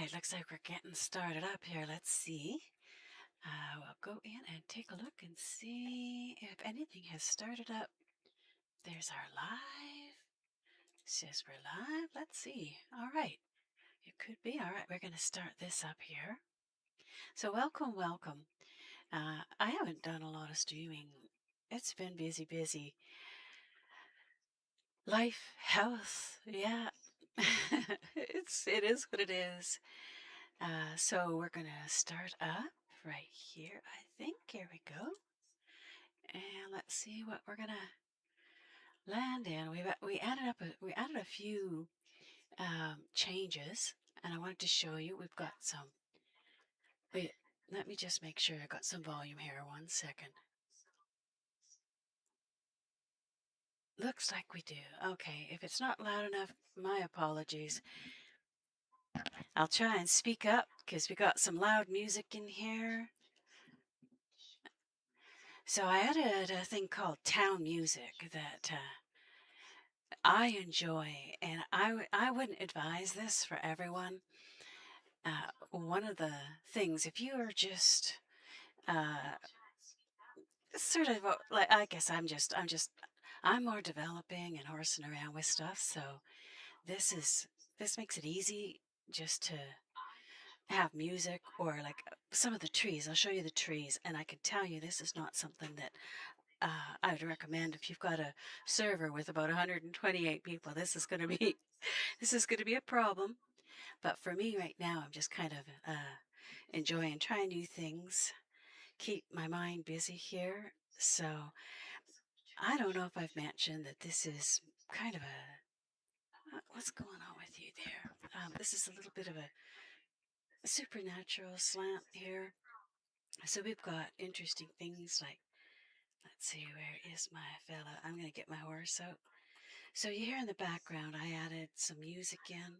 right, looks like we're getting started up here. Let's see. We'll go in and take a look and see if anything has started up. There's our live. Says we're live. Let's see. All right. It could be. All right, we're going to start this up here. So welcome, welcome. I haven't done a lot of streaming. It's been busy, busy. Life, health, yeah. It is what it is. So we're gonna start up right here, I think. Here we go. And let's see what we're gonna land in. We added a few changes, and I wanted to show you. We've got some. Wait, let me just make sure I got some volume here. 1 second. Looks like we do. Okay, if it's not loud enough, my apologies. I'll try and speak up because we got some loud music in here. So I added a thing called town music that I enjoy, and I wouldn't advise this for everyone. One of the things, if you are just uh, sort of like, I guess I'm more developing and horsing around with stuff, so this makes it easy just to have music or like some of the trees. I'll show you the trees, and I can tell you this is not something that I would recommend if you've got a server with about 128 people. This is going to be this is going to be a problem. But for me right now, I'm just kind of enjoying trying new things, keep my mind busy here. So I don't know if I've mentioned that this is kind of what's going on with you there? This is a little bit of a supernatural slant here. So we've got interesting things like, let's see, where is my fella? I'm going to get my horse out. So you hear in the background, I added some music in.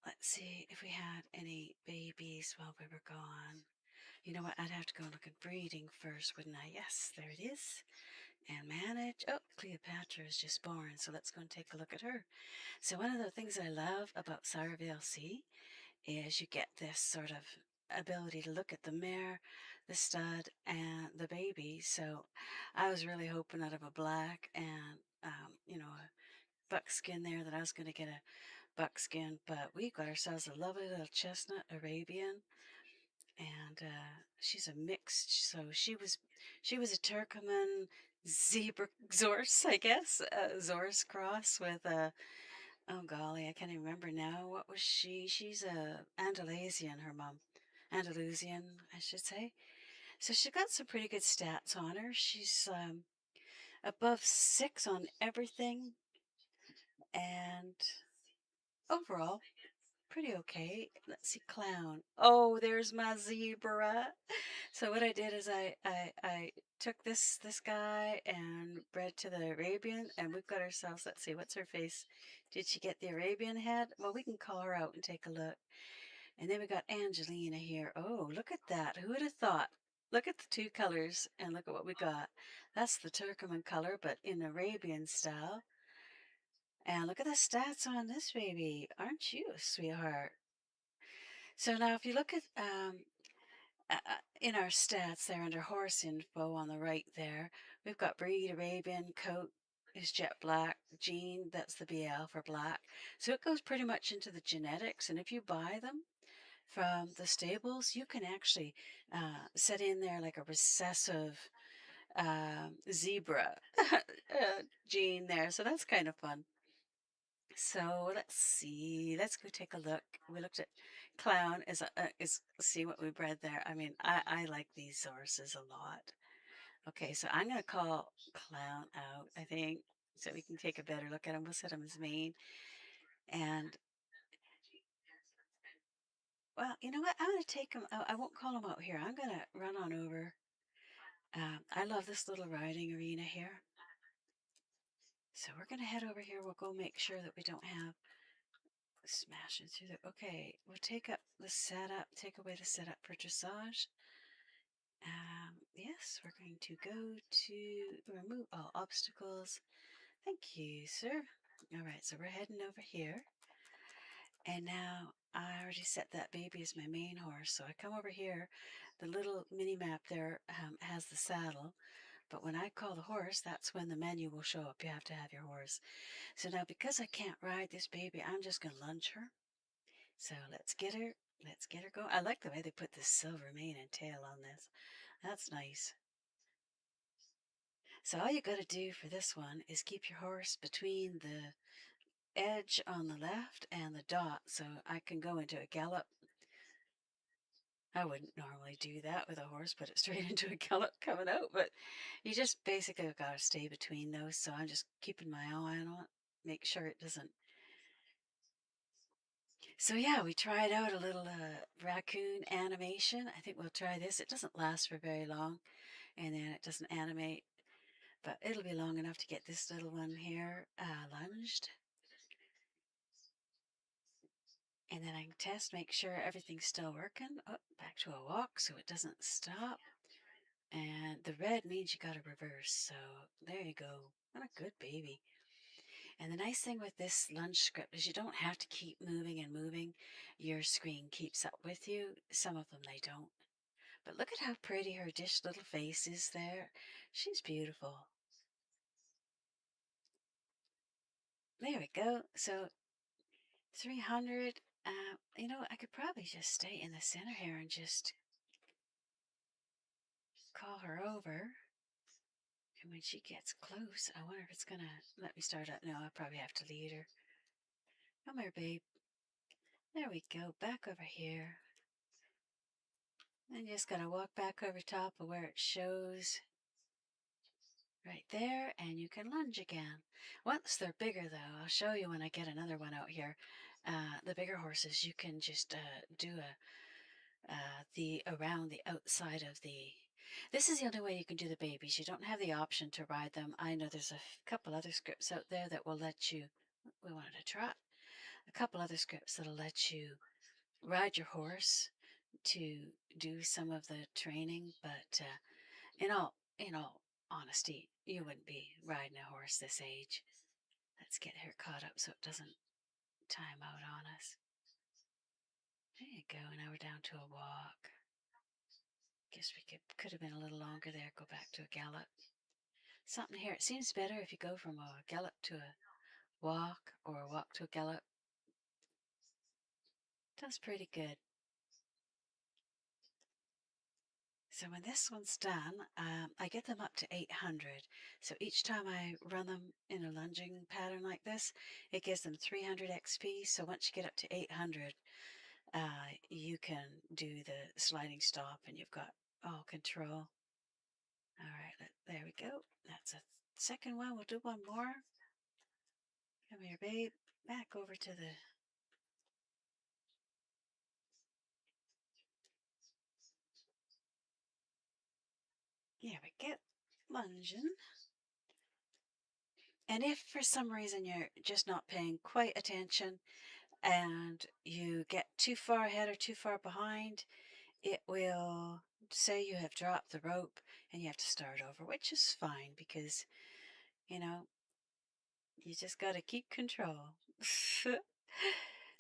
Let's see if we had any babies while we were gone. You know what? I'd have to go look at breeding first, wouldn't I? Yes, there it is. And manage. Oh, Cleopatra is just born, so let's go and take a look at her. So one of the things I love about Sire VLC is you get this sort of ability to look at the mare, the stud, and the baby. So I was really hoping out of a black and, a buckskin there that I was going to get a buckskin, but we got ourselves a lovely little chestnut Arabian, and she's a mixed. So she was a Turkoman zebra Zorse, I guess, Zorse cross with a. Oh golly, I can't even remember now. What was she? She's a Andalusian, her mom. Andalusian, I should say. So she got some pretty good stats on her. She's above 6 on everything, and overall pretty okay. Let's see, clown. Oh, there's my zebra. So what I did is I took this guy and bred to the Arabian, and we've got ourselves. Let's see, what's her face? Did she get the Arabian head? Well, we can call her out and take a look. And then we got Angelina here. Oh, look at that. Who would have thought? Look at the two colors and look at what we got. That's the Turkoman color, but in Arabian style. And look at the stats on this baby. Aren't you a sweetheart? So now if you look at in our stats there under horse info on the right there, we've got breed Arabian, coat is jet black, gene, that's the BL for black. So it goes pretty much into the genetics. And if you buy them from the stables, you can actually set in there like a recessive zebra gene there. So that's kind of fun. So let's see. Let's go take a look. We looked at clown is see what we bred there. I mean, I like these sources a lot. Okay, so I'm gonna call clown out, I think, so we can take a better look at him. We'll set him as main. And well, you know what? I'm gonna take him out. I won't call him out here. I'm gonna run on over. I love this little riding arena here. So we're gonna head over here. We'll go make sure that we don't have smashing through the. Okay, we'll take up the setup, take away the setup for dressage. Yes, we're going to go to remove all obstacles. Thank you, sir. All right, so we're heading over here. And now I already set that baby as my main horse. So I come over here. The little mini map there has the saddle. But when I call the horse, that's when the menu will show up. You have to have your horse. So now because I can't ride this baby, I'm just going to lunge her. So let's get her. Let's get her going. I like the way they put this silver mane and tail on this. That's nice. So all you got to do for this one is keep your horse between the edge on the left and the dot so I can go into a gallop. I wouldn't normally do that with a horse, put it straight into a gallop coming out, but you just basically got to stay between those. So I'm just keeping my eye on it, make sure it doesn't. So yeah, we tried out a little raccoon animation. I think we'll try this. It doesn't last for very long, and then it doesn't animate, but it'll be long enough to get this little one here lunged. And then I can test, make sure everything's still working. Oh, back to a walk so it doesn't stop. And the red means you got to reverse. So there you go. What a good baby. And the nice thing with this lunge script is you don't have to keep moving and moving. Your screen keeps up with you. Some of them they don't. But look at how pretty her dish little face is there. She's beautiful. There we go. So 300. I could probably just stay in the center here and just call her over. And when she gets close, I wonder if it's going to let me start up. No, I probably have to lead her. Come here, babe. There we go. Back over here. And just got to walk back over top of where it shows right there. And you can lunge again. Once they're bigger, though, I'll show you when I get another one out here. The bigger horses, you can just do the around the outside of the. This is the only way you can do the babies. You don't have the option to ride them. I know there's a couple other scripts out there that will let you. We wanted to trot. A couple other scripts that'll let you ride your horse to do some of the training, but in all honesty, you wouldn't be riding a horse this age. Let's get her caught up so it doesn't time out on us. There you go. Now we're down to a walk. Guess we could have been a little longer there. Go back to a gallop. Something here. It seems better if you go from a gallop to a walk or a walk to a gallop. Does pretty good. So when this one's done, I get them up to 800. So each time I run them in a lunging pattern like this, it gives them 300 XP. So once you get up to 800, you can do the sliding stop and you've got all control. All right, there we go. That's a second one. We'll do one more. Come here, babe. Back over to the. There we go. Lunging. And if for some reason you're just not paying quite attention and you get too far ahead or too far behind, it will say you have dropped the rope and you have to start over, which is fine because, you know, you just got to keep control.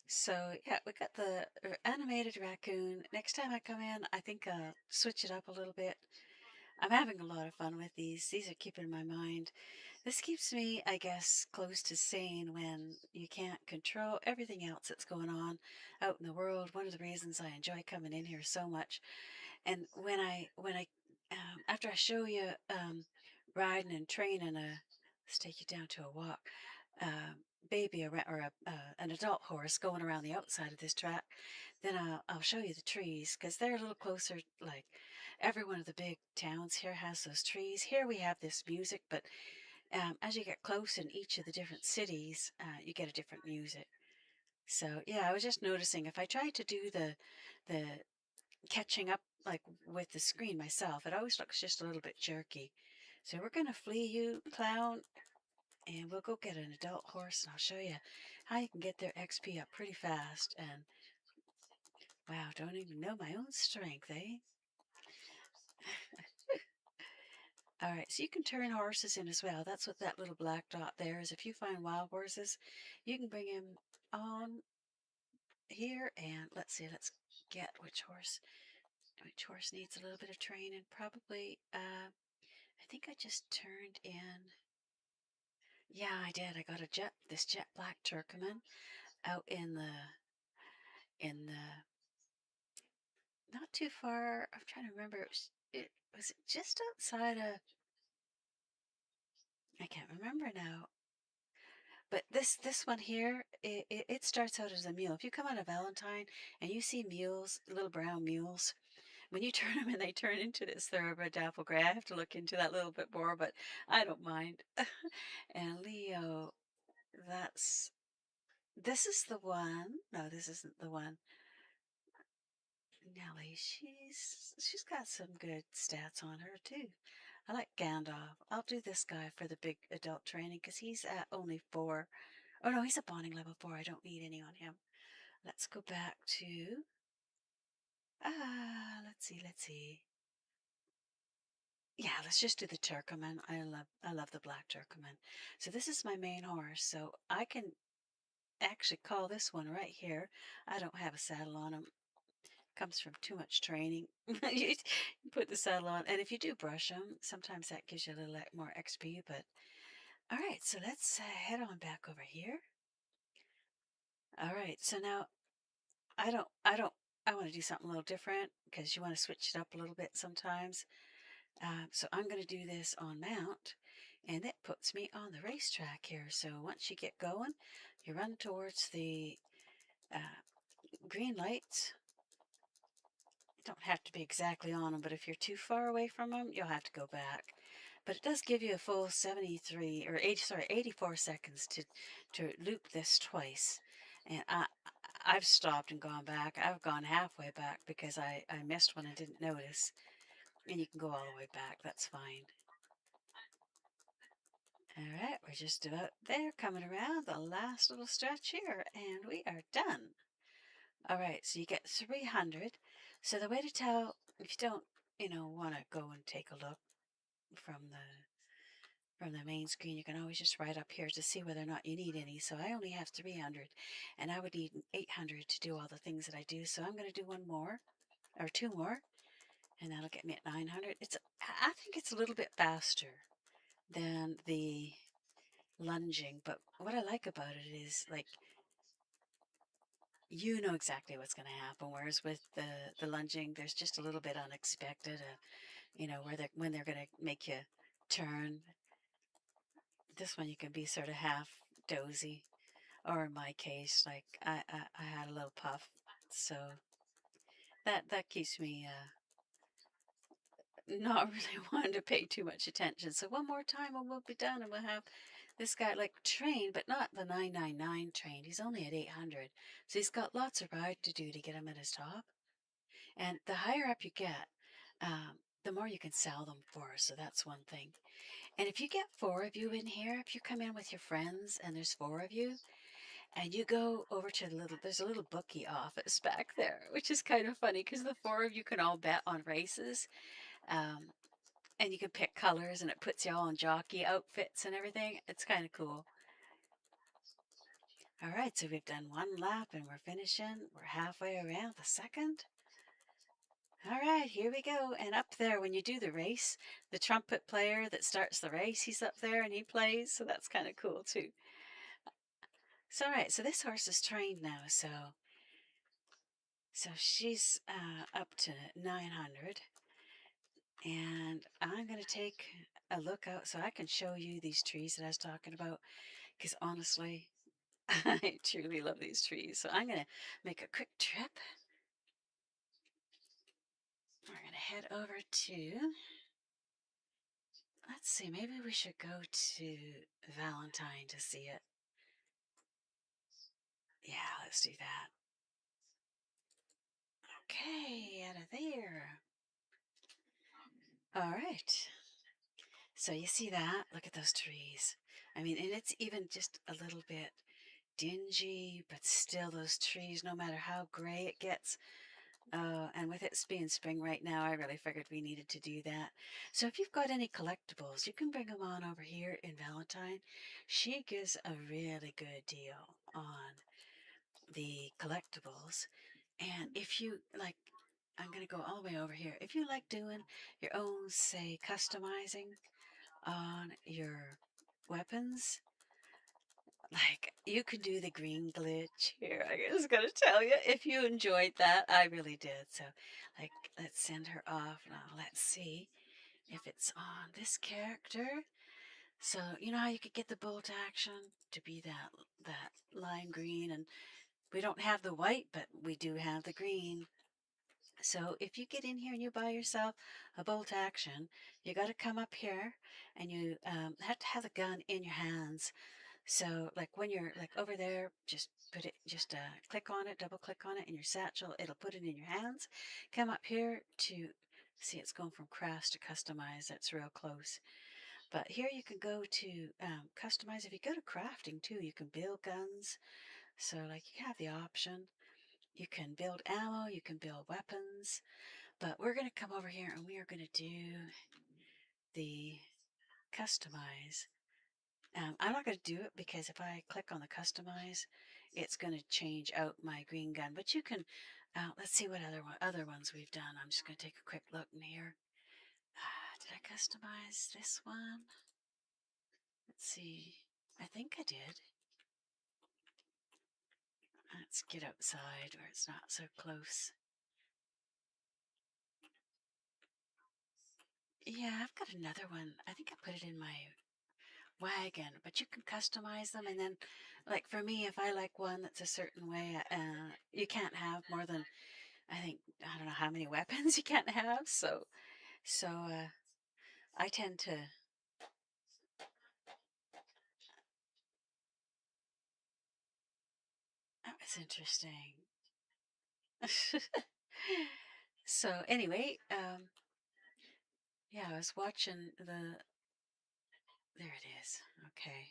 So, yeah, we got the animated raccoon. Next time I come in, I think I'll switch it up a little bit. I'm having a lot of fun with these. These are keeping my mind. This keeps me, I guess, close to sane when you can't control everything else that's going on out in the world. One of the reasons I enjoy coming in here so much. And after I show you riding and training let's take you down to a walk, uh, baby or an adult horse going around the outside of this track, then I'll show you the trees because they're a little closer. Like every one of the big towns here has those trees. Here we have this music, but as you get close in each of the different cities, you get a different music. So yeah, I was just noticing if I tried to do the catching up like with the screen myself, it always looks just a little bit jerky. So we're gonna flee you, clown, and we'll go get an adult horse, and I'll show you how you can get their XP up pretty fast. And wow, don't even know my own strength, eh? All right, so you can turn horses in as well. That's what that little black dot there is. If you find wild horses, you can bring him on here, and let's see, let's get which horse needs a little bit of training. Probably, I think I just turned in. Yeah, I did. I got this jet black Turkoman out in the not too far. I'm trying to remember. It was just outside of. I can't remember now. But this one here, it starts out as a mule. If you come on a Valentine and you see mules, little brown mules, when you turn them and they turn into this thoroughbred dapple gray, I have to look into that a little bit more, but I don't mind. And Leo, that's this is the one. No, this isn't the one. Nellie, she's got some good stats on her too. I like Gandalf. I'll do this guy for the big adult training because he's at only 4. Oh no, he's a bonding level 4. I don't need any on him. Let's go back to let's see. Yeah, let's just do the Turkoman. I love the black Turkoman. So this is my main horse. So I can actually call this one right here. I don't have a saddle on him. Comes from too much training. You put the saddle on, and if you do brush them, sometimes that gives you a little more XP. But all right, so let's head on back over here. All right, so now I want to do something a little different because you want to switch it up a little bit sometimes. So I'm going to do this on mount, and it puts me on the racetrack here. So once you get going, you run towards the uh, green lights. You don't have to be exactly on them, but if you're too far away from them, you'll have to go back. But it does give you a full 84 seconds to loop this twice. And I've stopped and gone back. I've gone halfway back because I missed one and didn't notice. And you can go all the way back. That's fine. All right, we're just about there, coming around the last little stretch here, and we are done. All right, so you get 300. So the way to tell if you don't, want to go and take a look from the main screen, you can always just write up here to see whether or not you need any. So I only have 300, and I would need 800 to do all the things that I do. So I'm going to do one more, or 2 more, and that'll get me at 900. I think it's a little bit faster than the lunging, but what I like about it is like you know exactly what's going to happen. Whereas with the lunging, there's just a little bit unexpected, when they're going to make you turn. This one you can be sort of half dozy, or in my case, like I had a little puff, so that keeps me not really wanting to pay too much attention. So one more time and we'll be done, and we'll have this guy like trained, but not the 999 trained. He's only at 800, so he's got lots of ride to do to get him at his top. And the higher up you get, the more you can sell them for. So that's one thing. And if you get 4 of you in here, if you come in with your friends and there's 4 of you, and you go over to there's a little bookie office back there, which is kind of funny because the 4 of you can all bet on races. Um, and you can pick colors, and it puts you all in jockey outfits and everything. It's kind of cool. All right, so we've done 1 lap and we're finishing. We're halfway around the second. All right, here we go. And up there, when you do the race, the trumpet player that starts the race, he's up there and he plays. So that's kind of cool too. So, all right, so this horse is trained now. So she's up to 900. And I'm going to take a look out so I can show you these trees that I was talking about. Because honestly, I truly love these trees. So I'm going to make a quick trip. We're going to head over to, let's see, maybe we should go to Valentine to see it. Yeah, let's do that. Okay, out of there. All right. So you see that? Look at those trees. I mean, and it's even just a little bit dingy, but still those trees, no matter how gray it gets, Oh, and with it being spring right now, I really figured we needed to do that. So if you've got any collectibles, you can bring them on over here in Valentine. She gives a really good deal on the collectibles. And if you like, I'm going to go all the way over here. If you like doing your own, say, customizing on your weapons, like you can do the green glitch here. I was gonna tell you if you enjoyed that. I really did. So, like, let's send her off now. Let's see if it's on this character. So you know how you could get the bolt action to be that lime green, and we don't have the white, but we do have the green. So if you get in here and you buy yourself a bolt action, you got to come up here and you have to have the gun in your hands. So like when you're like over there, just put it, just click on it, double click on it in your satchel. It'll put it in your hands. Come up here to see it's going from crafts to customize. That's real close. But here you can go to customize. If you go to crafting too, you can build guns. So like you have the option. You can build ammo, you can build weapons. But we're going to come over here and we are going to do the customize. I'm not going to do it because if I click on the customize, it's going to change out my green gun. But you can, let's see what other ones we've done. I'm just going to take a quick look in here. Did I customize this one? Let's see. I think I did. Let's get outside where it's not so close. Yeah, I've got another one. I think I put it in my wagon, but you can customize them. And then, like for me, if I like one that's a certain way, you can't have more than I think I don't know how many weapons you can't have. So I tend to. That was interesting. So anyway, yeah, I was watching the. There it is. Okay.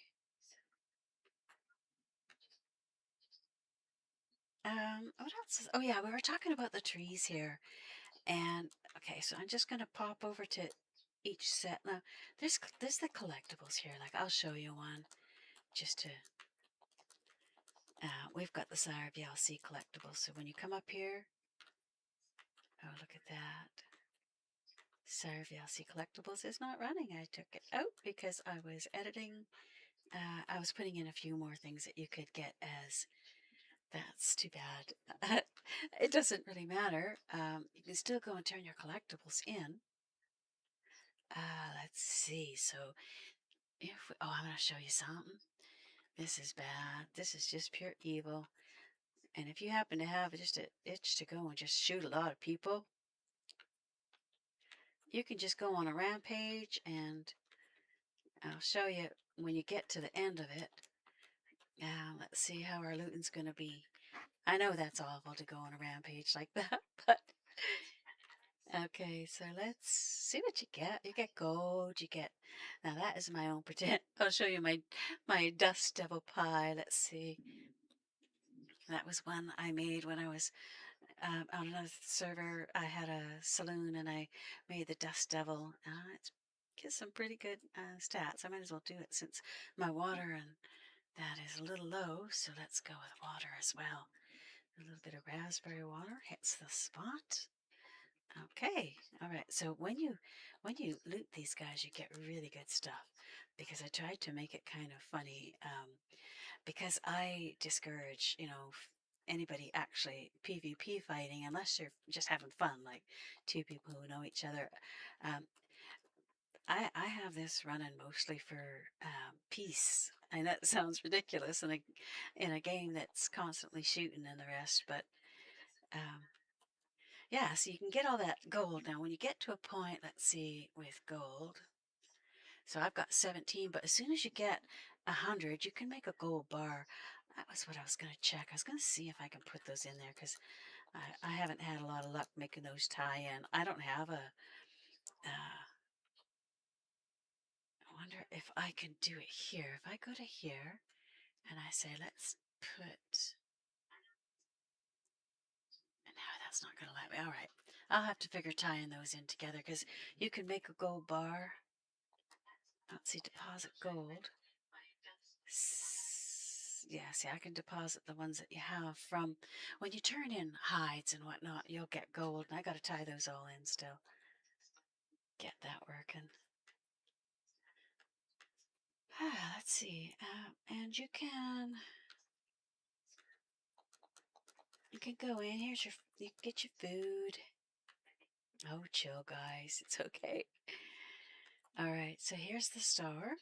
What else? Oh yeah, we were talking about the trees here, and okay, so I'm just gonna pop over to each set now. There's the collectibles here. Like I'll show you one just to. We've got the Sire VLC collectibles. So when you come up here, oh look at that. Sire VLC collectibles is not running. I took it out because I was editing. I was putting in a few more things that you could get as. That's too bad. It doesn't really matter. You can still go and turn your collectibles in. Let's see. So I'm going to show you something. This is bad. This is just pure evil. And if you happen to have just an itch to go and just shoot a lot of people, you can just go on a rampage, and I'll show you when you get to the end of it. Let's see how our looting's going to be. I know that's awful to go on a rampage like that, but okay, so let's see what you get. You get gold, you get, now that is my own pretend. I'll show you my dust devil pie. Let's see. That was one I made when I was on another server. I had a saloon and I made the dust devil. It gives some pretty good stats. I might as well do it since my water and that is a little low. So let's go with water as well. A little bit of raspberry water hits the spot. Okay, all right. So when you loot these guys, you get really good stuff because I tried to make it kind of funny because I discourage anybody actually PvP fighting unless you're just having fun, like two people who know each other. Um, I have this running mostly for peace. And that sounds ridiculous in a game that's constantly shooting and the rest, but um, yeah, so you can get all that gold. Now, when you get to a point, let's see, with gold, so I've got 17, but as soon as you get 100, you can make a gold bar. That was what I was going to check. I was going to see if I can put those in there because I haven't had a lot of luck making those tie in. I don't have I wonder if I can do it here. If I go to here and I say, let's put, and now that's not going to let me. All right. I'll have to figure tying those in together because you can make a gold bar. Let's see, deposit gold. Yeah, see, I can deposit the ones that you have from when you turn in hides and whatnot, you'll get gold. And I got to tie those all in still. Get that working. Let's see. And you can go in. You get your food. Oh, chill, guys. It's okay. All right, so here's the store.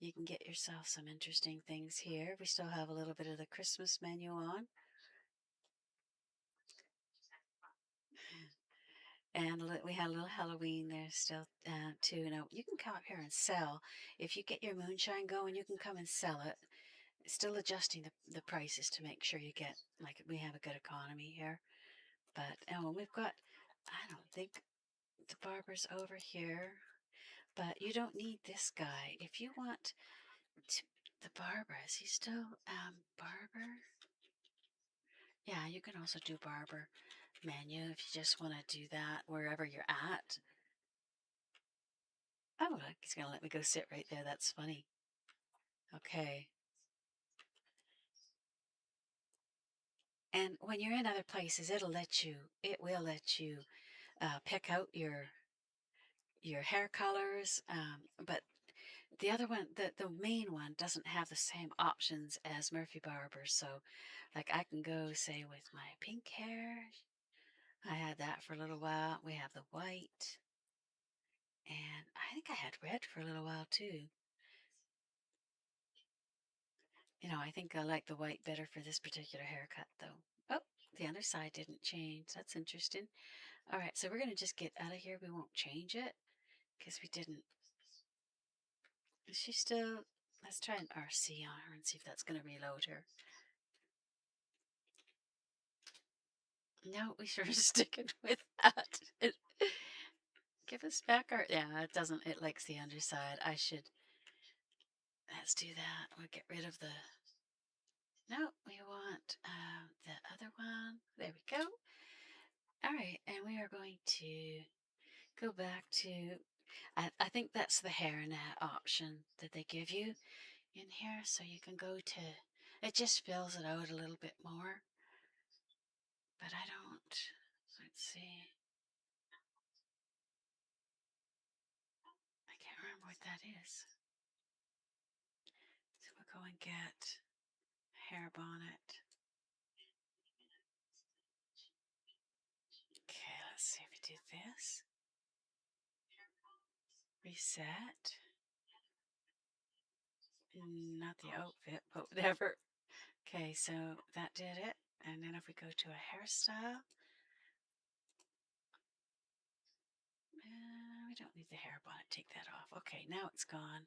You can get yourself some interesting things here. We still have a little bit of the Christmas menu on. And we had a little Halloween there still, too. Now, you can come up here and sell. If you get your moonshine going, you can come and sell it. Still adjusting the prices to make sure you get, like, we have a good economy here. But, oh, we've got, I don't think the barber's over here. But you don't need this guy. If you want to, the barber, is he still, barber? Yeah, you can also do barber menu if you just want to do that wherever you're at. Oh, look, he's going to let me go sit right there. That's funny. Okay. And when you're in other places, it will let you pick out your hair colors. But the other one, the main one, doesn't have the same options as Murphy Barber. So, like, I can go, say, with my pink hair. I had that for a little while. We have the white. And I think I had red for a little while, too. I think I like the white better for this particular haircut, though. Oh, the other side didn't change. That's interesting. All right, so we're going to just get out of here. We won't change it because we didn't. Is she still? Let's try an RC on her and see if that's going to reload her. No, we sure are sticking with that. Give us back our. Yeah, it doesn't. It likes the underside. Let's do that. We'll get rid of the. No, we want the other one. There we go. All right, and we are going to go back to. I think that's the hairnet option that they give you in here, so you can go to. It just fills it out a little bit more, but I don't. Let's see. I can't remember what that is. So we'll go and get hair bonnet. Okay, let's see if we do this. Reset. Not the outfit, but whatever. Okay, so that did it. And then if we go to a hairstyle, we don't need the hair bonnet. Take that off. Okay, now it's gone.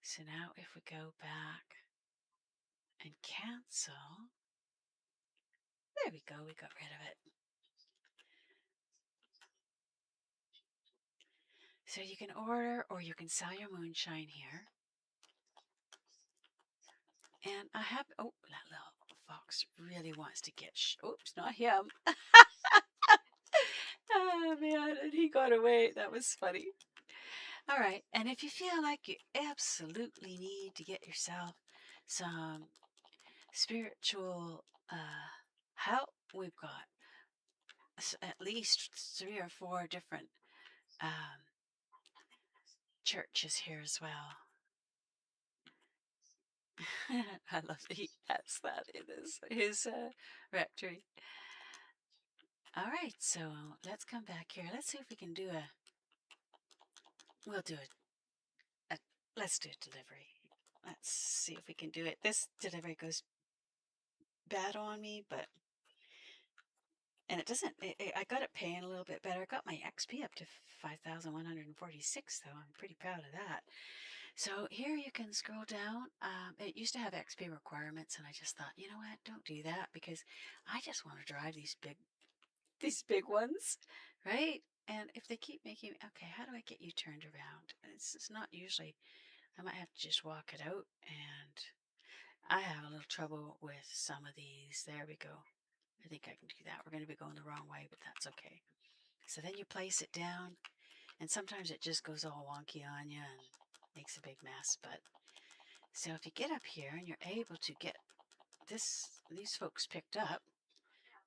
So now if we go back and cancel, there we go. We got rid of it. So you can order or you can sell your moonshine here. And I have, oh, that little fox really wants to get, oops, not him. Oh, man, and he got away. That was funny. All right, and if you feel like you absolutely need to get yourself some spiritual help, we've got at least 3 or 4 different churches here as well. I love that he has that in his rectory. All right, so let's come back here. Let's see if we can do we'll do let's do a delivery. Let's see if we can do it. This delivery goes bad on me, and it doesn't, I got it paying a little bit better. I got my XP up to 5,146, though. I'm pretty proud of that. So here you can scroll down. It used to have XP requirements, and I just thought, you know what, don't do that because I just want to drive these big ones, right? And if they keep making, okay, how do I get you turned around? It's not usually, I might have to just walk it out, and I have a little trouble with some of these. There we go. I think I can do that. We're going to be going the wrong way, but that's okay. So then you place it down, and sometimes it just goes all wonky on you and makes a big mess. But so if you get up here and you're able to get these folks picked up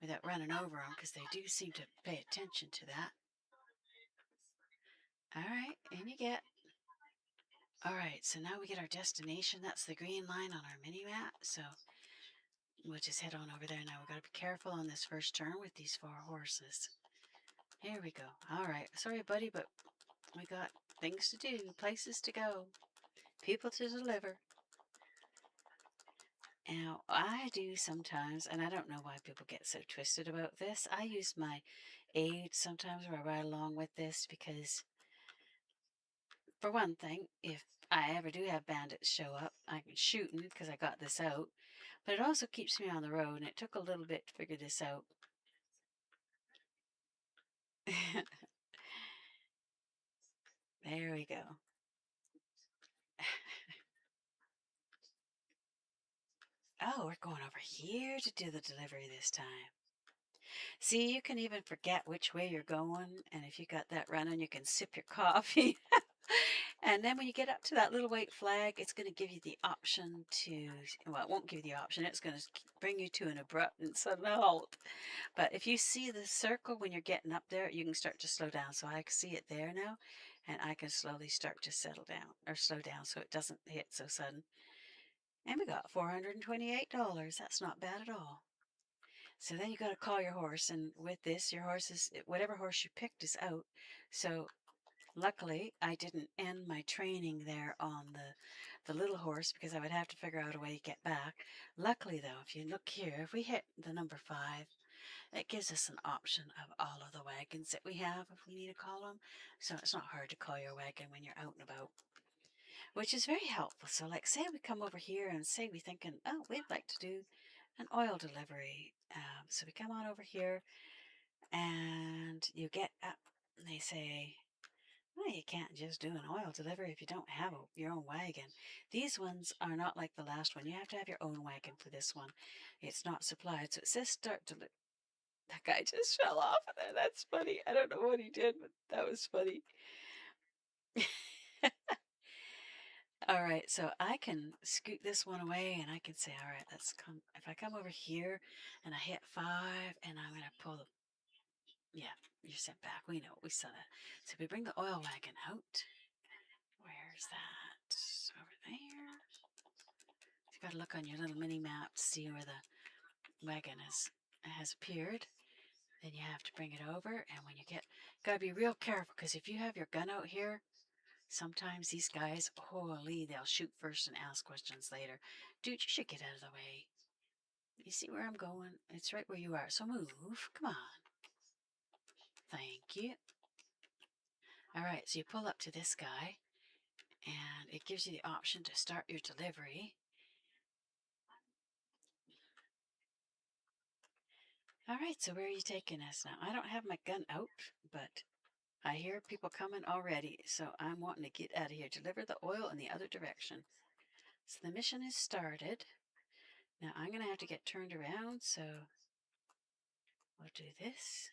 without running over them, because they do seem to pay attention to that. All right, and you get. All right, so now we get our destination. That's the green line on our mini map. So we'll just head on over there now. We've got to be careful on this first turn with these 4 horses. Here we go. All right, sorry, buddy, but we got things to do, places to go, people to deliver. Now, I do sometimes, and I don't know why people get so twisted about this. I use my aid sometimes where I ride along with this because, for one thing, if I ever do have bandits show up, I can shoot them because I got this out. But it also keeps me on the road, and it took a little bit to figure this out. There we go. Oh, we're going over here to do the delivery this time. See, you can even forget which way you're going, and if you got that running, you can sip your coffee. And then when you get up to that little white flag, it's going to give you the option to, well, it won't give you the option. It's going to bring you to an abrupt and sudden halt. But if you see the circle when you're getting up there, you can start to slow down. So I can see it there now, and I can slowly start to settle down or slow down so it doesn't hit so sudden. And we got $428. That's not bad at all. So then you got to call your horse, and with this, your horse is whatever horse you picked is out. So luckily, I didn't end my training there on the little horse because I would have to figure out a way to get back. Luckily, though, if you look here, if we hit the number 5, it gives us an option of all of the wagons that we have if we need to call them. So it's not hard to call your wagon when you're out and about, which is very helpful. So like say we come over here and say we're thinking, oh, we'd like to do an oil delivery. So we come on over here and you get up and they say, well, you can't just do an oil delivery if you don't have your own wagon. These ones are not like the last one. You have to have your own wagon for this one. It's not supplied. So it says start delivery. That guy just fell off of there. That's funny. I don't know what he did, but that was funny. All right, so I can scoot this one away and I can say, all right, let's come. If I come over here and I hit 5 and I'm going to pull the, yeah, you're sent back. We know, we saw that. So we bring the oil wagon out. Where's that? Over there. You got to look on your little mini map to see where the wagon has appeared. Then you have to bring it over, and when you got to be real careful because if you have your gun out here, sometimes these guys, holy, they'll shoot first and ask questions later. Dude, you should get out of the way. You see where I'm going? It's right where you are. So move. Come on. Thank you. All right, so you pull up to this guy, and it gives you the option to start your delivery. All right, so where are you taking us now? I don't have my gun out, but I hear people coming already, so I'm wanting to get out of here. Deliver the oil in the other direction. So the mission is started. Now I'm going to have to get turned around, so we'll do this.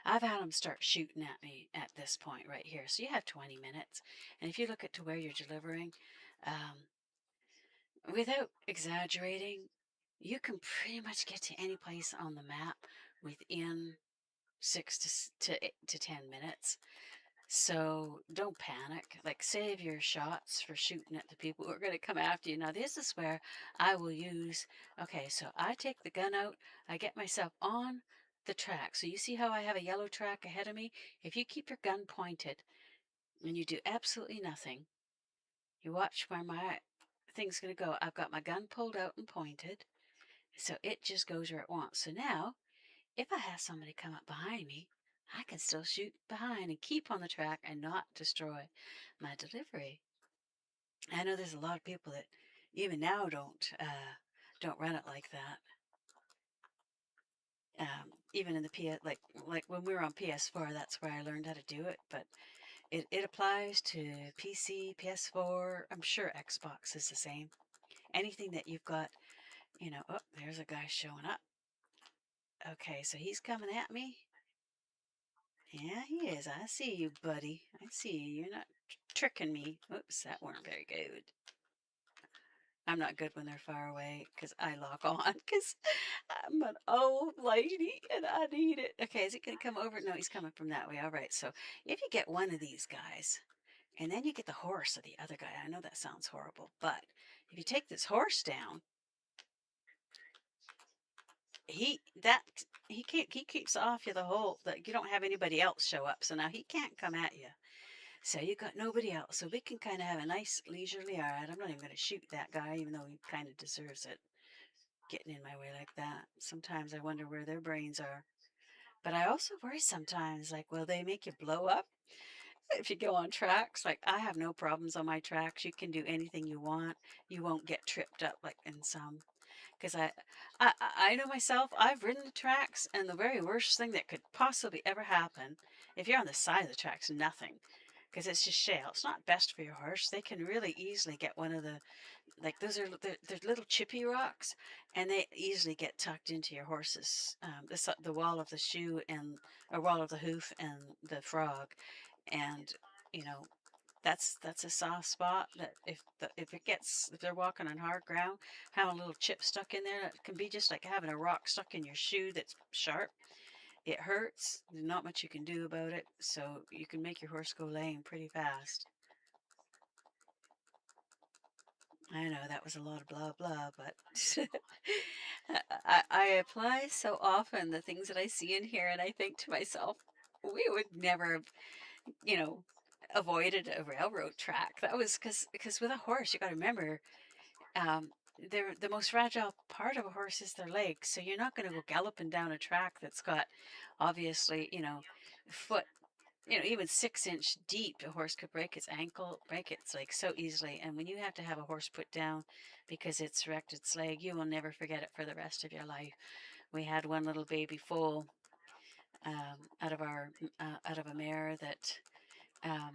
I've had them start shooting at me at this point right here. So you have 20 minutes. And if you look at to where you're delivering, without exaggerating, you can pretty much get to any place on the map within 6 to 10 minutes. So don't panic. Like save your shots for shooting at the people who are going to come after you. Now this is where I will use, okay, so I take the gun out, I get myself on the track. So you see how I have a yellow track ahead of me? If you keep your gun pointed and you do absolutely nothing, you watch where my thing's going to go. I've got my gun pulled out and pointed, so it just goes where it wants. So now, if I have somebody come up behind me, I can still shoot behind and keep on the track and not destroy my delivery. I know there's a lot of people that even now don't run it like that. Even in the PS, like when we were on PS4, that's where I learned how to do it. But it applies to PC, PS4. I'm sure Xbox is the same. Anything that you've got Oh, there's a guy showing up. Okay, so he's coming at me. Yeah, he is. I see you, buddy. I see you. You're not tricking me. Oops, that weren't very good. I'm not good when they're far away because I lock on because I'm an old lady and I need it. Okay, is he going to come over? No, he's coming from that way. All right, so if you get one of these guys and then you get the horse of the other guy, I know that sounds horrible, but if you take this horse down, he that he keeps off you the whole that you don't have anybody else show up, so now he can't come at you. So you got nobody else, so we can kind of have a nice leisurely. All right, I'm not even going to shoot that guy, even though he kind of deserves it, getting in my way like that. Sometimes I wonder where their brains are. But I also worry sometimes, like, will they make you blow up if you go on tracks? Like, I have no problems on my tracks. You can do anything you want. You won't get tripped up like in some. Because I know myself, I've ridden the tracks, and the very worst thing that could possibly ever happen, if you're on the side of the tracks, nothing. Because it's just shale. It's not best for your horse. They can really easily get one of the like those are they're little chippy rocks, and they easily get tucked into your horse's the wall of the shoe and or wall of the hoof and the frog, and you know that's a soft spot that if they're walking on hard ground, having a little chip stuck in there, that can be just like having a rock stuck in your shoe that's sharp. It hurts. There's not much you can do about it, so you can make your horse go lame pretty fast. I know that was a lot of blah blah, but I apply so often the things that I see in here, and I think to myself, we would never have, you know, avoided a railroad track. That was because with a horse, you got to remember, um, they're the most fragile part of a horse is their legs. So you're not going to go galloping down a track that's got obviously, foot even 6 inch deep, a horse could break its ankle, break its leg so easily. And when you have to have a horse put down because it's wrecked its leg, you will never forget it for the rest of your life. We had one little baby foal out of a mare that um,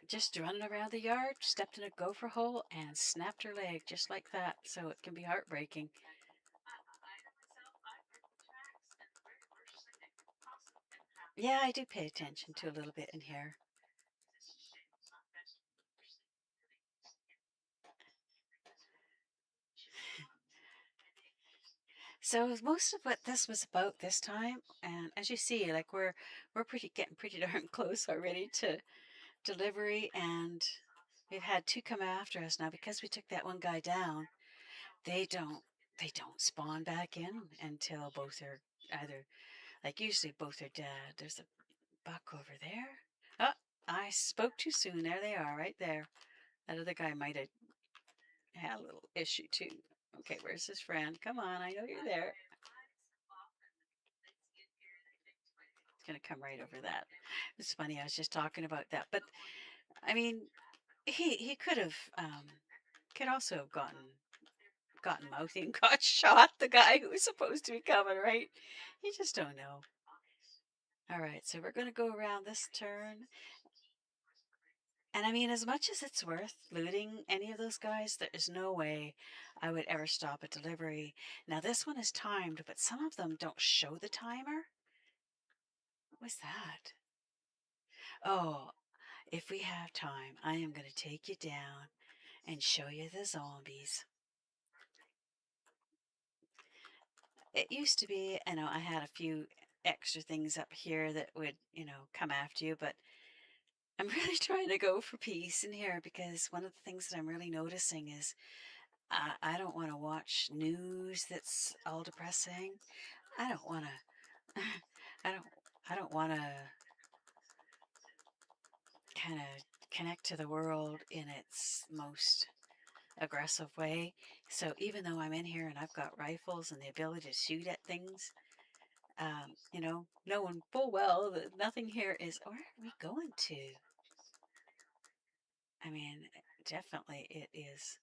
just running around the yard, stepped in a gopher hole and snapped her leg just like that. So it can be heartbreaking. Yeah, I do pay attention to a little bit in here. So most of what this was about this time, and as you see, like we're pretty getting pretty darn close already to delivery, and we've had two come after us now because we took that one guy down. They don't they don't spawn back in until both are either like usually both are dead. There's a buck over there. Oh, I spoke too soon. There they are, right there. That other guy might have had a little issue too. Okay, where's his friend? Come on, I know you're there. Gonna come right over that. It's funny. I was just talking about that, but I mean, he could also have gotten mouthy and got shot. The guy who was supposed to be coming, right? You just don't know. All right, so we're gonna go around this turn, and I mean, as much as it's worth looting any of those guys, there is no way I would ever stop a delivery. Now this one is timed, but some of them don't show the timer. What was that? Oh, if we have time, I am going to take you down and show you the zombies. It used to be, I had a few extra things up here that would, come after you, but I'm really trying to go for peace in here because one of the things that I'm really noticing is I don't want to watch news that's all depressing. I don't want to, I don't, I don't want to kind of connect to the world in its most aggressive way. So even though I'm in here and I've got rifles and the ability to shoot at things, knowing full well that nothing here is, where are we going to? I mean, definitely it is.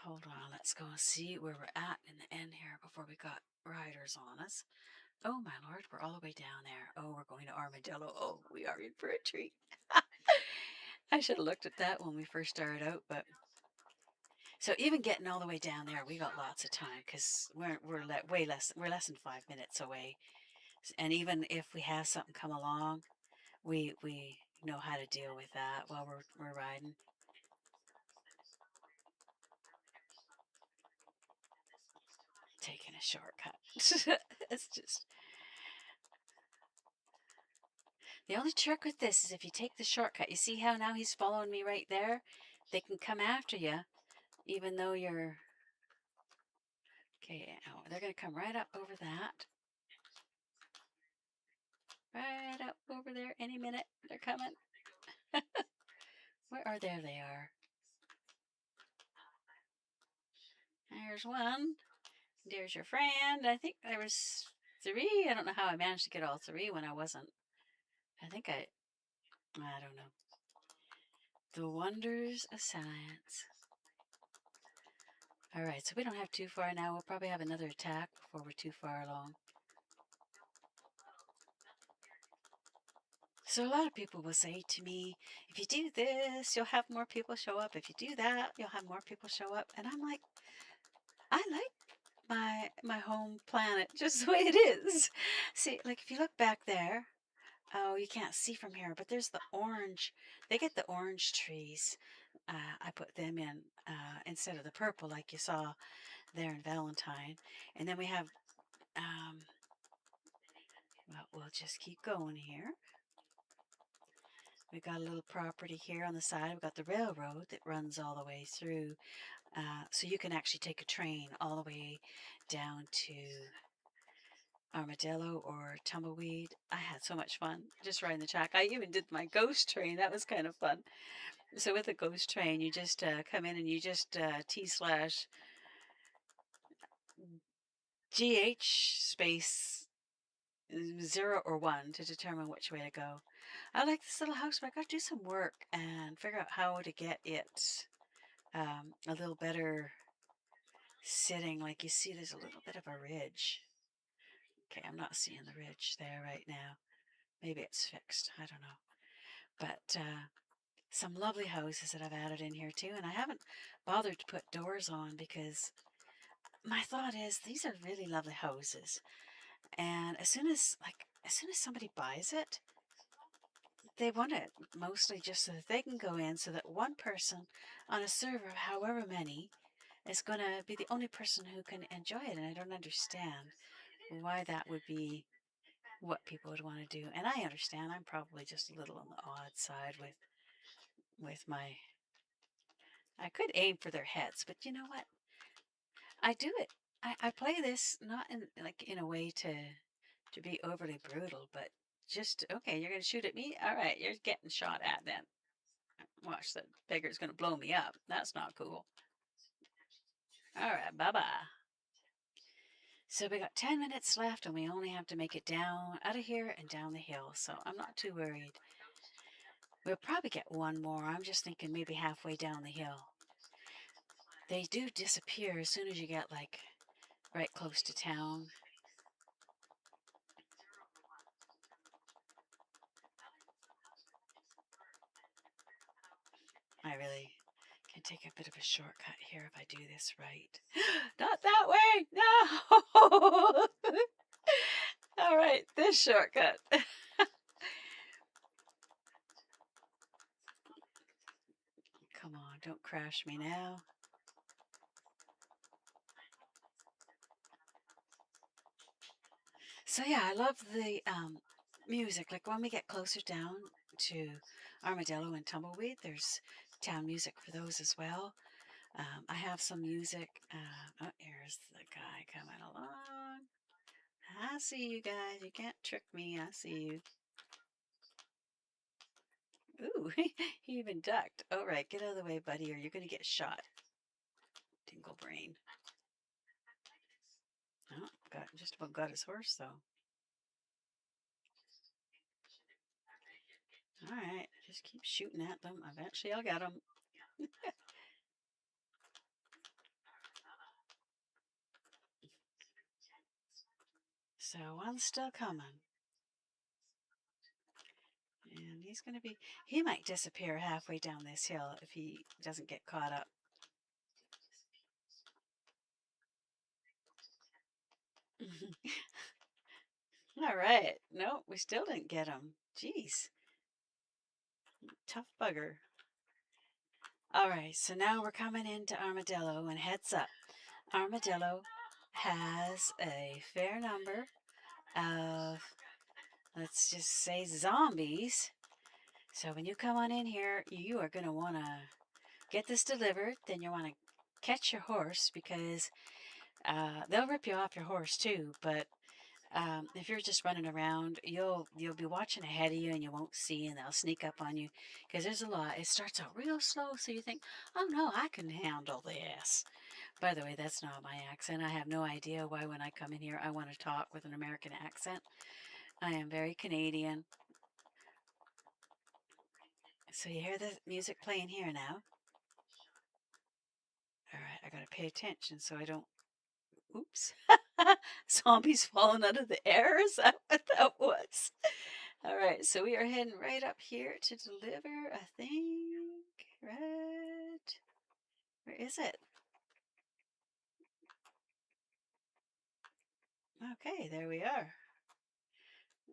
Hold on, let's go and see where we're at in the end here before we got riders on us. Oh my lord, we're all the way down there. Oh, we're going to Armadillo. Oh, we are in for a treat. I should have looked at that when we first started out, but So even getting all the way down there, we got lots of time because way less. We're less than 5 minutes away. And even if we have something come along, we know how to deal with that while we're riding. Taking a shortcut. It's just the only trick with this is if you take the shortcut. You see how now he's following me right there? They can come after you, even though you're okay. Oh, they're gonna come right up over that. Right up over there any minute. They're coming. Where are they? There they are. There's one. There's your friend. I think there was three. I don't know how I managed to get all three when I wasn't. I think I don't know. The wonders of science. All right, so we don't have too far now. We'll probably have another attack before we're too far along. So a lot of people will say to me, if you do this, you'll have more people show up. If you do that, you'll have more people show up. And I'm like, I like my home planet just the way it is. See, like if you look back there, oh, you can't see from here, but there's the orange. They get the orange trees. I put them in instead of the purple like you saw there in Valentine. And then we have, well, we'll just keep going here. We've got a little property here on the side. We've got the railroad that runs all the way through. So you can actually take a train all the way down to Armadillo or Tumbleweed. I had so much fun just riding the track. I even did my ghost train. That was kind of fun. So with the ghost train, you just come in and you just T/GH space 0 or 1 to determine which way to go. I like this little house, but I got to do some work and figure out how to get it a little better sitting. Like you see, there's a little bit of a ridge. Okay, I'm not seeing the ridge there right now. Maybe it's fixed. I don't know. But some lovely houses that I've added in here too. And I haven't bothered to put doors on because my thought is these are really lovely houses. And as soon as somebody buys it, they want it mostly just so that they can go in so that one person on a server of however many is going to be the only person who can enjoy it. And I don't understand why that would be what people would want to do. And I understand I'm probably just a little on the odd side with my I could aim for their heads, but you know what? I do it. I play this not in a way to be overly brutal, but just okay, you're gonna shoot at me? All right, you're getting shot at then. Watch, that beggar's gonna blow me up. That's not cool. All right, bye bye. So we got 10 minutes left and we only have to make it down out of here and down the hill. So I'm not too worried. We'll probably get one more. I'm just thinking maybe halfway down the hill. They do disappear as soon as you get like right close to town. I really can take a bit of a shortcut here if I do this right. Not that way! No! All right, this shortcut. Come on, don't crash me now. So yeah, I love the music. Like when we get closer down to Armadillo and Tumbleweed, there's town music for those as well. I have some music. Oh, here's the guy coming along. I see you guys. You can't trick me. I see you. Ooh, he even ducked. All right, get out of the way, buddy, or you're going to get shot. Dingle brain. Oh, just about got his horse, though. All right, just keep shooting at them. Eventually, I'll get them. So one's still coming. And he might disappear halfway down this hill if he doesn't get caught up. All right. No, we still didn't get him. Jeez. Tough bugger. All right. So now we're coming into Armadillo, and heads up. Armadillo has a fair number of, let's just say, zombies. So when you come on in here, you are going to want to get this delivered. Then you want to catch your horse because they'll rip you off your horse too. But if you're just running around, you'll be watching ahead of you and you won't see, and they'll sneak up on you because there's a lot. It starts out real slow, so you think, "Oh no, I can handle this." By the way, that's not my accent. I have no idea why when I come in here I want to talk with an American accent. I am very Canadian. So you hear the music playing here now? All right, I gotta pay attention so I don't. Oops. Zombies falling out of the air? Is that what that was? All right, so we are heading right up here to deliver, I think. Right. Where is it? Okay, there we are.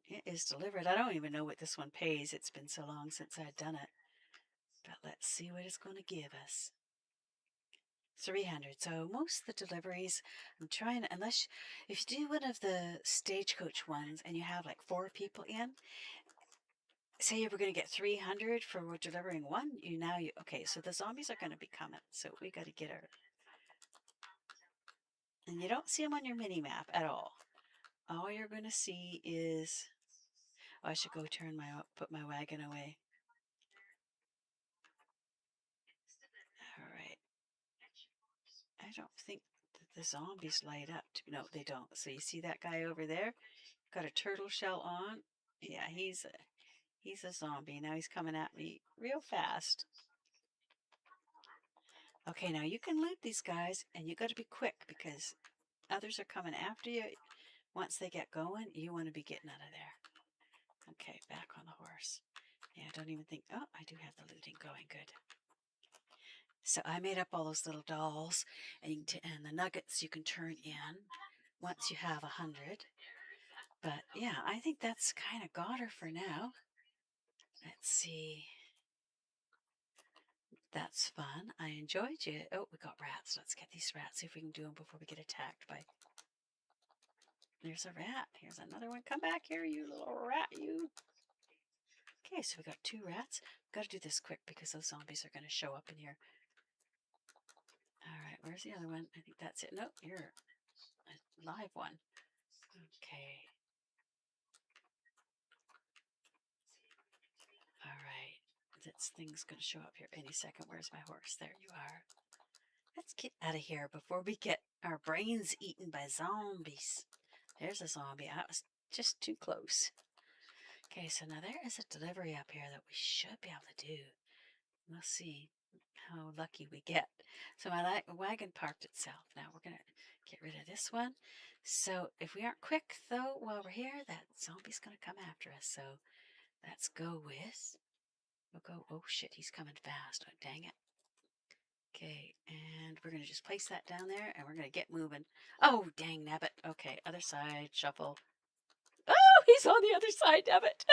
It is delivered. I don't even know what this one pays. It's been so long since I've done it. But let's see what it's going to give us. 300. So most of the deliveries, I'm trying, unless, if you do one of the stagecoach ones and you have like 4 people in, say you were going to get 300 for delivering one, okay, so the zombies are going to be coming. So we got to get our, and you don't see them on your mini map at all. All you're going to see is, oh, I should go put my wagon away. All right. I don't think that the zombies light up. No, they don't. So you see that guy over there? Got a turtle shell on. Yeah, he's a zombie. Now he's coming at me real fast. Okay, now you can loot these guys, and you got to be quick because others are coming after you. Once they get going, you want to be getting out of there. Okay, back on the horse. Yeah, I don't even think. Oh, I do have the looting going. Good. So I made up all those little dolls, and the nuggets you can turn in once you have 100. But yeah, I think that's kind of got her for now. Let's see. That's fun. I enjoyed you. Oh, we got rats. Let's get these rats. See if we can do them before we get attacked by. There's a rat. Here's another one. Come back here, you little rat, you. Okay, so we got 2 rats. Got to do this quick because those zombies are going to show up in here. All right, where's the other one? I think that's it. No, you're a live one. Okay. All right. This thing's going to show up here any second. Where's my horse? There you are. Let's get out of here before we get our brains eaten by zombies. There's a zombie. I was just too close. Okay, so now there is a delivery up here that we should be able to do. We'll see how lucky we get. So my wagon parked itself. Now we're going to get rid of this one. So if we aren't quick, though, while we're here, that zombie's going to come after us. So let's go with, we'll go, oh shit, he's coming fast. Oh, dang it. Okay, and we're going to just place that down there, and we're going to get moving. Oh, dang nabbit. Okay, other side, shuffle. Oh, he's on the other side, nabbit.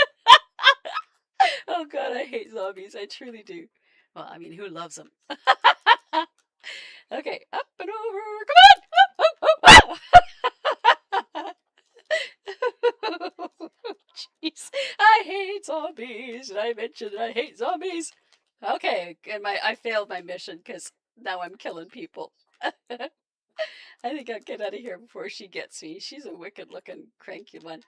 Oh, God, I hate zombies. I truly do. Well, I mean, who loves them? Okay, up and over. Come on! Jeez, I hate zombies. Did I mention that I hate zombies? Okay, and I failed my mission because now I'm killing people. I think I'll get out of here before she gets me. She's a wicked looking, cranky one.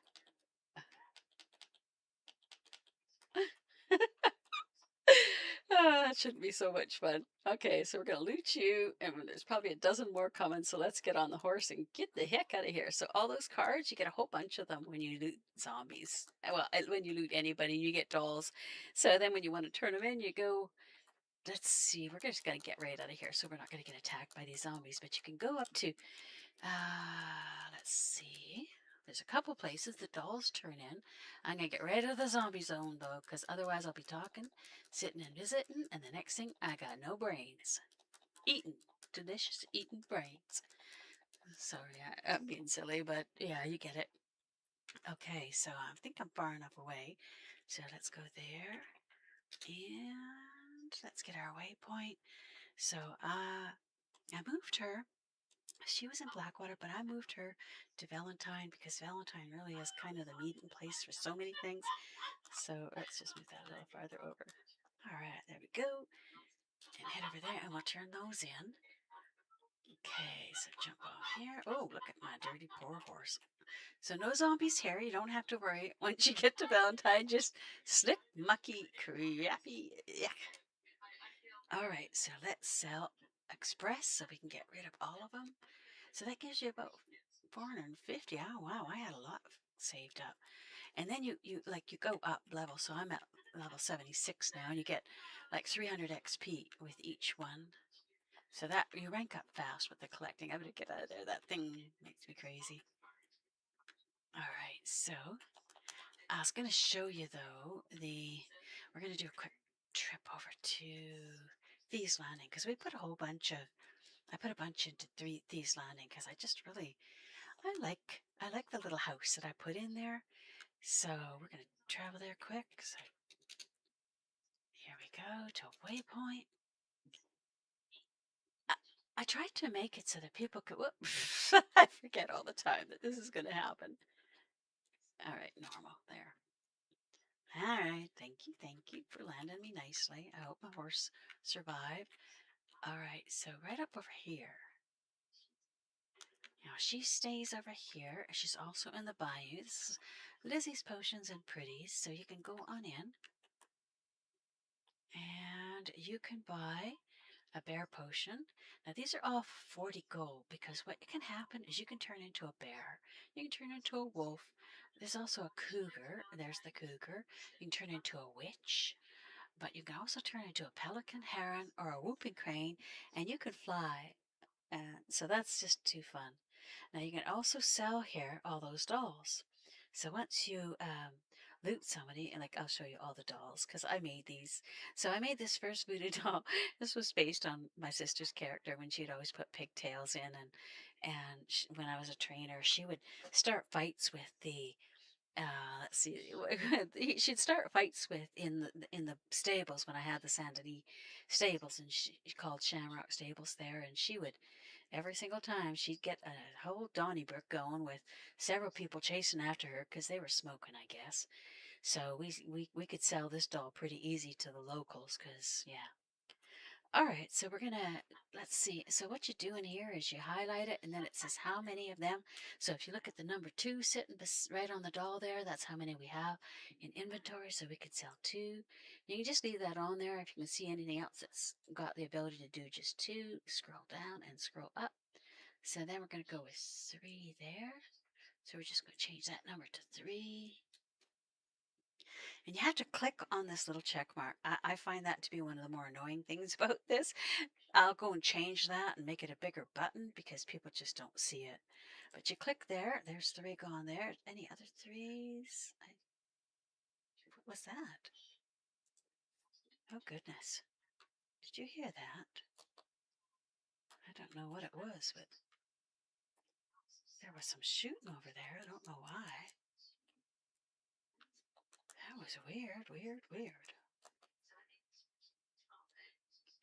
Oh, that shouldn't be so much fun. Okay, so we're going to loot you, and there's probably a dozen more coming, so let's get on the horse and get the heck out of here. So all those cards, you get a whole bunch of them when you loot zombies. Well, when you loot anybody, you get dolls. So then when you want to turn them in, you go, let's see, we're just going to get right out of here, so we're not going to get attacked by these zombies, but you can go up to, let's see. There's a couple places the dolls turn in. I'm going to get rid of the zombie zone, though, because otherwise I'll be talking, sitting and visiting, and the next thing, I got no brains. Eating. Delicious eating brains. Sorry, I'm being silly, but yeah, you get it. Okay, so I think I'm far enough away. So let's go there and let's get our waypoint. So I moved her. She was in Blackwater, but I moved her to Valentine because Valentine really is kind of the meeting place for so many things. So let's just move that a little farther over. All right, there we go. And head over there, and we'll turn those in. Okay, so jump off here. Oh, look at my dirty poor horse. So no zombies here. You don't have to worry. Once you get to Valentine, just slip, mucky, crappy. Yuck. All right, so let's sell Express so we can get rid of all of them. So that gives you about 450. Oh wow, I had a lot saved up. And then you go up level. So I'm at level 76 now, and you get like 300 XP with each one. So that you rank up fast with the collecting. I'm gonna get out of there. That thing makes me crazy. All right, so I was gonna show you though we're gonna do a quick trip over to Thieves Landing because we put a whole bunch of I put a bunch into Thieves Landing because I like the little house that I put in there. So we're gonna travel there quick. So here we go to a waypoint. I, I tried to make it so that people could. Whoop, I forget all the time that this is gonna happen. All right, normal there. All right, thank you for landing me nicely. I hope my horse survived. All right, so right up over here. Now she stays over here. She's also in the bayou. This is Lizzie's Potions and Pretties, so you can go on in. And you can buy a bear potion. Now these are all 40 gold because what can happen is you can turn into a bear. You can turn into a wolf. There's also a cougar. There's the cougar. You can turn into a witch. But you can also turn into a pelican, heron, or a whooping crane, and you can fly. So that's just too fun. Now you can also sell here all those dolls. So once you loot somebody, and like I'll show you all the dolls because I made these. So I made this first voodoo doll. This was based on my sister's character when she'd always put pigtails in, and when I was a trainer, she would start fights with the let's see, she'd start fights with in the stables when I had the Saint Denis stables, and she called Shamrock Stables there, and she would every single time she'd get a whole Donnybrook going with several people chasing after her because they were smoking, I guess. So we could sell this doll pretty easy to the locals because yeah. All right, so we're gonna, let's see. So what you do in here is you highlight it and then it says how many of them. So if you look at the number 2 sitting right on the doll there, that's how many we have in inventory. So we could sell 2. You can just leave that on there. If you can see anything else that's got the ability to do just 2, scroll down and scroll up. So then we're gonna go with 3 there. So we're just gonna change that number to 3. And you have to click on this little check mark. I find that to be one of the more annoying things about this. I'll go and change that and make it a bigger button because people just don't see it. But you click there, there's 3 gone there. Any other 3s? What was that? Oh goodness. Did you hear that? I don't know what it was, but there was some shooting over there. I don't know why. That was weird, weird, weird.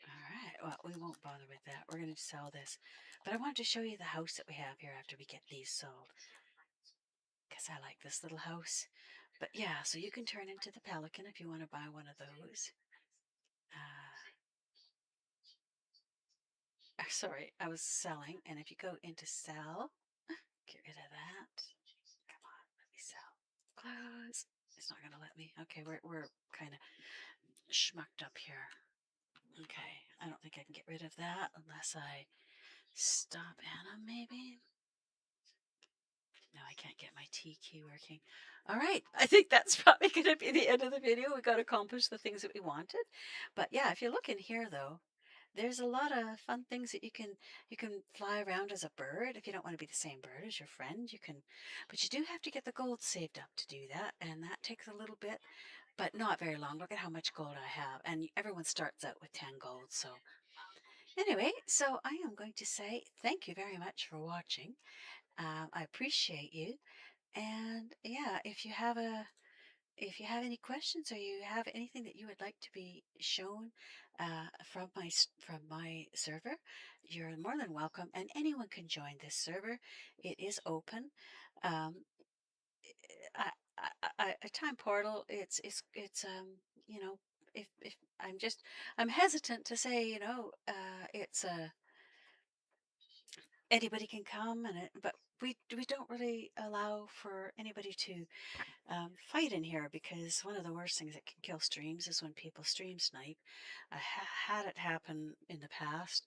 All right, well, we won't bother with that. We're going to sell this. But I wanted to show you the house that we have here after we get these sold. Because I like this little house. But yeah, so you can turn into the pelican if you want to buy one of those. Sorry, I was selling. And if you go into sell, get rid of that. Come on, let me sell. Close. It's not going to let me. Okay, we're kind of schmucked up here. Okay, I don't think I can get rid of that unless I stop Anna, maybe. No, I can't get my T key working. All right, I think that's probably going to be the end of the video. We got accomplished the things that we wanted. But yeah, if you look in here though, there's a lot of fun things that you can fly around as a bird. If you don't want to be the same bird as your friend, you can, but you do have to get the gold saved up to do that, and that takes a little bit, but not very long. Look at how much gold I have, and everyone starts out with 10 gold, so Anyway, so I am going to say thank you very much for watching. I appreciate you. And yeah, if you have any questions or you have anything that you would like to be shown from from my server, you're more than welcome, and anyone can join this server. It is open. Um, a time portal. You know, if I'm hesitant to say, it's a anybody can come, but we don't really allow for anybody to fight in here, because one of the worst things that can kill streams is when people stream snipe. I had it happen in the past,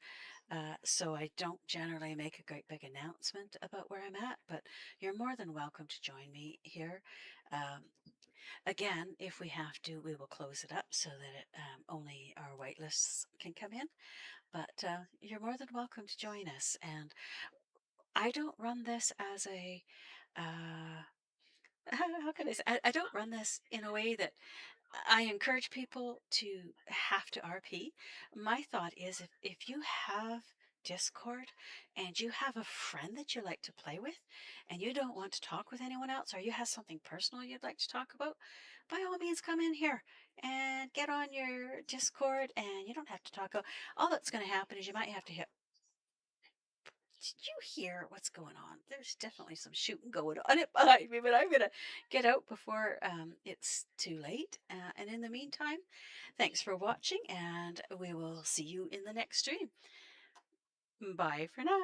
so I don't generally make a great big announcement about where I'm at, but you're more than welcome to join me here. Um, Again, if we have to, we will close it up so that only our whitelists can come in, but you're more than welcome to join us. And I don't run this as a uh, how can I say? I don't run this in a way that I encourage people to have to RP. My thought is, if you have Discord and you have a friend that you like to play with and you don't want to talk with anyone else, or you have something personal you'd like to talk about, by all means come in here and get on your Discord, and you don't have to talk. All that's going to happen is you might have to hit. Did you hear what's going on? There's definitely some shooting going on it behind me, but I'm going to get out before it's too late. And in the meantime, thanks for watching, and we will see you in the next stream. Bye for now.